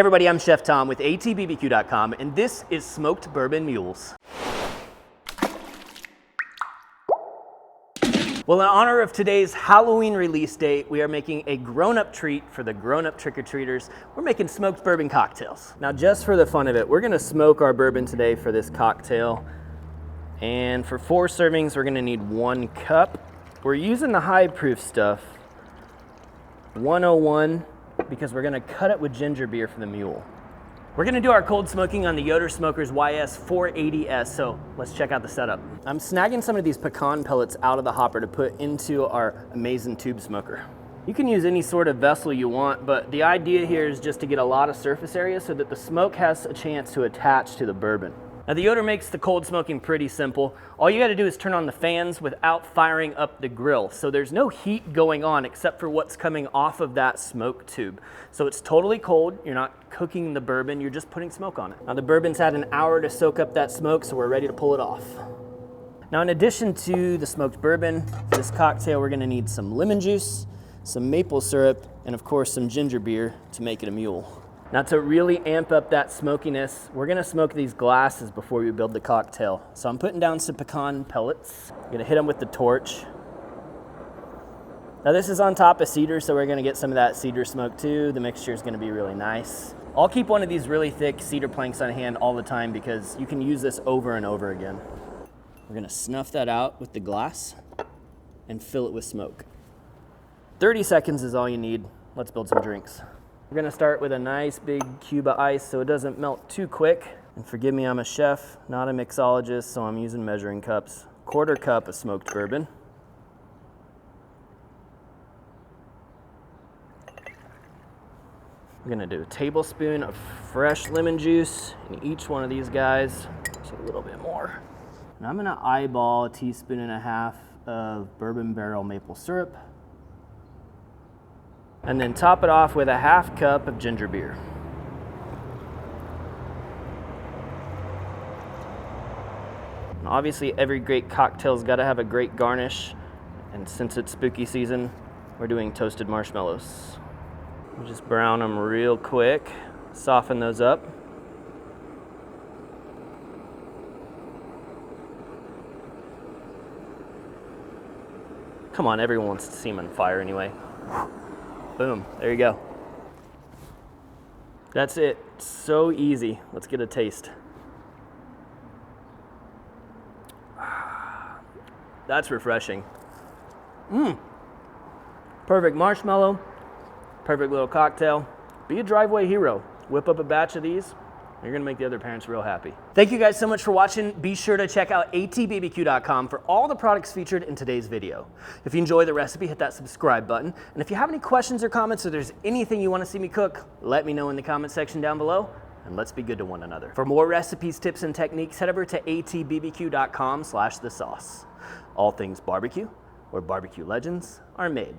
Everybody, I'm Chef Tom with ATBBQ.com, and this is Smoked Bourbon Mules. Well, in honor of today's Halloween release date, we are making a grown-up treat for the grown-up trick-or-treaters. We're making smoked bourbon cocktails. Now, just for the fun of it, we're gonna smoke our bourbon today for this cocktail. And for 4 servings, we're gonna need 1 cup. We're using the high proof stuff, 101, because we're gonna cut it with ginger beer for the mule. We're gonna do our cold smoking on the Yoder Smokers YS480S, so let's check out the setup. I'm snagging some of these pecan pellets out of the hopper to put into our amazing tube smoker. You can use any sort of vessel you want, but the idea here is just to get a lot of surface area so that the smoke has a chance to attach to the bourbon. Now, the Yoder makes the cold smoking pretty simple. All you gotta do is turn on the fans without firing up the grill. So there's no heat going on except for what's coming off of that smoke tube. So it's totally cold. You're not cooking the bourbon, you're just putting smoke on it. Now, the bourbon's had an hour to soak up that smoke, so we're ready to pull it off. Now, in addition to the smoked bourbon, for this cocktail, we're gonna need some lemon juice, some maple syrup, and of course, some ginger beer to make it a mule. Now, to really amp up that smokiness, we're gonna smoke these glasses before we build the cocktail. So I'm putting down some pecan pellets. I'm gonna hit them with the torch. Now, this is on top of cedar, so we're gonna get some of that cedar smoke too. The mixture is gonna be really nice. I'll keep one of these really thick cedar planks on hand all the time because you can use this over and over again. We're gonna snuff that out with the glass and fill it with smoke. 30 seconds is all you need. Let's build some drinks. We're gonna start with a nice big cube of ice so it doesn't melt too quick. And forgive me, I'm a chef, not a mixologist, so I'm using measuring cups. 1/4 cup of smoked bourbon. We're gonna do a tablespoon of fresh lemon juice in each one of these guys, just a little bit more. And I'm gonna eyeball a 1.5 teaspoons of bourbon barrel maple syrup. And then top it off with a 1/2 cup of ginger beer. And obviously, every great cocktail's gotta have a great garnish. And since it's spooky season, we're doing toasted marshmallows. We'll just brown them real quick, soften those up. Come on, everyone wants to see them on fire anyway. Boom, there you go. That's it, so easy. Let's get a taste. That's refreshing. Perfect marshmallow, perfect little cocktail. Be a driveway hero. Whip up a batch of these. You're gonna make the other parents real happy. Thank you guys so much for watching. Be sure to check out ATBBQ.com for all the products featured in today's video. If you enjoy the recipe, hit that subscribe button. And if you have any questions or comments or there's anything you wanna see me cook, let me know in the comment section down below, and let's be good to one another. For more recipes, tips, and techniques, head over to ATBBQ.com/thesauce. All things barbecue, where barbecue legends are made.